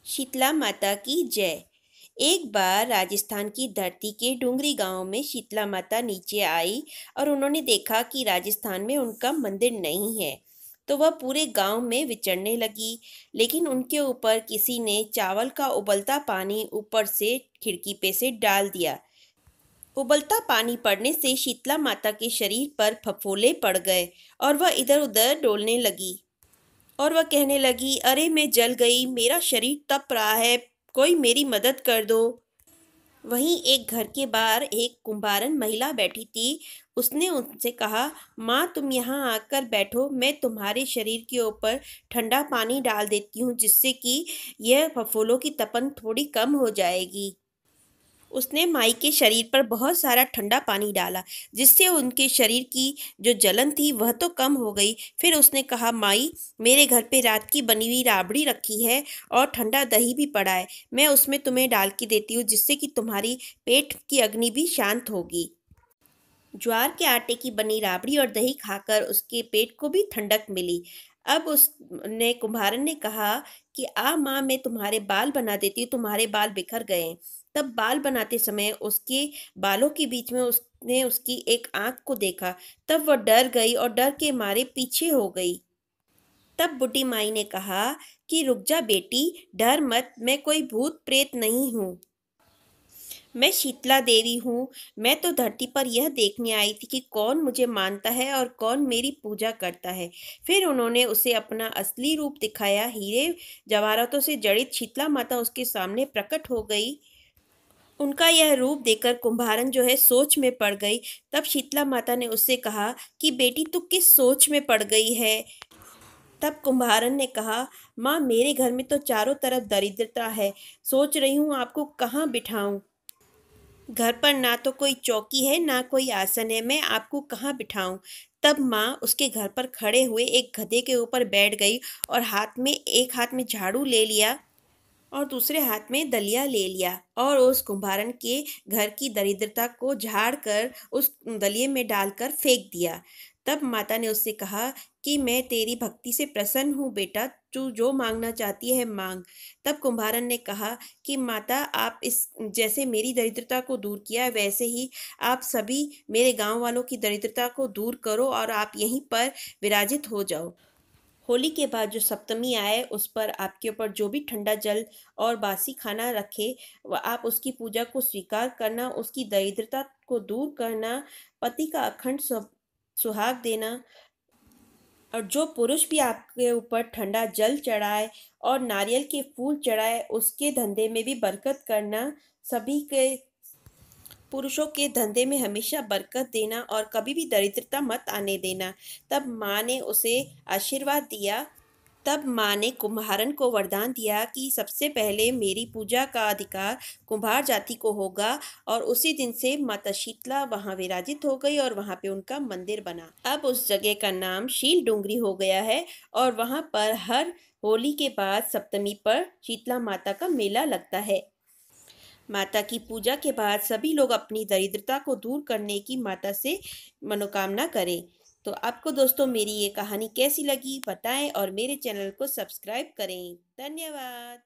शीतला माता की जय। एक बार राजस्थान की धरती के डूंगरी गांव में शीतला माता नीचे आई और उन्होंने देखा कि राजस्थान में उनका मंदिर नहीं है। तो वह पूरे गांव में विचरने लगी, लेकिन उनके ऊपर किसी ने चावल का उबलता पानी ऊपर से खिड़की पे से डाल दिया। उबलता पानी पड़ने से शीतला माता के शरीर पर फफोले पड़ गए और वह इधर उधर डोलने लगी। और वह कहने लगी, अरे मैं जल गई, मेरा शरीर तप रहा है, कोई मेरी मदद कर दो। वहीं एक घर के बाहर एक कुंभारन महिला बैठी थी। उसने उनसे कहा, माँ तुम यहाँ आकर बैठो, मैं तुम्हारे शरीर के ऊपर ठंडा पानी डाल देती हूँ, जिससे कि यह फफोलों की तपन थोड़ी कम हो जाएगी। उसने माई के शरीर पर बहुत सारा ठंडा पानी डाला, जिससे उनके शरीर की जो जलन थी वह तो कम हो गई। फिर उसने कहा, माई मेरे घर पे रात की बनी हुई राबड़ी रखी है और ठंडा दही भी पड़ा है, मैं उसमें तुम्हें डाल के देती हूँ, जिससे कि तुम्हारी पेट की अग्नि भी शांत होगी। ज्वार के आटे की बनी राबड़ी और दही खाकर उसके पेट को भी ठंडक मिली। अब उसने कुम्हारन ने कहा कि आ माँ, मैं तुम्हारे बाल बना देती हूँ, तुम्हारे बाल बिखर गए हैं। तब बाल बनाते समय उसके बालों के बीच में उसने उसकी एक आंख को देखा। तब वह डर गई और डर के मारे पीछे हो गई। तब बुढ़ी माई ने कहा कि रुक जा बेटी, डर मत, मैं कोई भूत प्रेत नहीं हूँ, मैं शीतला देवी हूँ। मैं तो धरती पर यह देखने आई थी कि कौन मुझे मानता है और कौन मेरी पूजा करता है। फिर उन्होंने उसे अपना असली रूप दिखाया। हीरे जवाहरातों से जड़ित शीतला माता उसके सामने प्रकट हो गई। उनका यह रूप देखकर कुंभारन जो है सोच में पड़ गई। तब शीतला माता ने उससे कहा कि बेटी तू किस सोच में पड़ गई है। तब कुंभारन ने कहा, माँ मेरे घर में तो चारों तरफ दरिद्रता है, सोच रही हूँ आपको कहाँ बिठाऊं। घर पर ना तो कोई चौकी है ना कोई आसन है, मैं आपको कहाँ बिठाऊं। तब माँ उसके घर पर खड़े हुए एक गधे के ऊपर बैठ गई और एक हाथ में झाड़ू ले लिया और दूसरे हाथ में दलिया ले लिया और उस कुंभारन के घर की दरिद्रता को झाड़ कर उस दलिये में डालकर फेंक दिया। तब माता ने उससे कहा कि मैं तेरी भक्ति से प्रसन्न हूँ बेटा, तू जो मांगना चाहती है मांग। तब कुंभारन ने कहा कि माता, आप इस जैसे मेरी दरिद्रता को दूर किया है, वैसे ही आप सभी मेरे गांव वालों की दरिद्रता को दूर करो और आप यहीं पर विराजित हो जाओ। होली के बाद जो सप्तमी आए उस पर आपके ऊपर जो भी ठंडा जल और बासी खाना रखे, वह आप उसकी पूजा को स्वीकार करना, उसकी दरिद्रता को दूर करना, पति का अखंड सुहाग देना। और जो पुरुष भी आपके ऊपर ठंडा जल चढ़ाए और नारियल के फूल चढ़ाए, उसके धंधे में भी बरकत करना। सभी के पुरुषों के धंधे में हमेशा बरकत देना और कभी भी दरिद्रता मत आने देना। तब माँ ने उसे आशीर्वाद दिया। तब माँ ने कुम्हारन को वरदान दिया कि सबसे पहले मेरी पूजा का अधिकार कुम्हार जाति को होगा। और उसी दिन से माता शीतला वहाँ विराजित हो गई और वहाँ पे उनका मंदिर बना। अब उस जगह का नाम शील डूंगरी हो गया है और वहाँ पर हर होली के बाद सप्तमी पर शीतला माता का मेला लगता है। माता की पूजा के बाद सभी लोग अपनी दरिद्रता को दूर करने की माता से मनोकामना करें। तो आपको दोस्तों मेरी ये कहानी कैसी लगी बताएं और मेरे चैनल को सब्सक्राइब करें। धन्यवाद।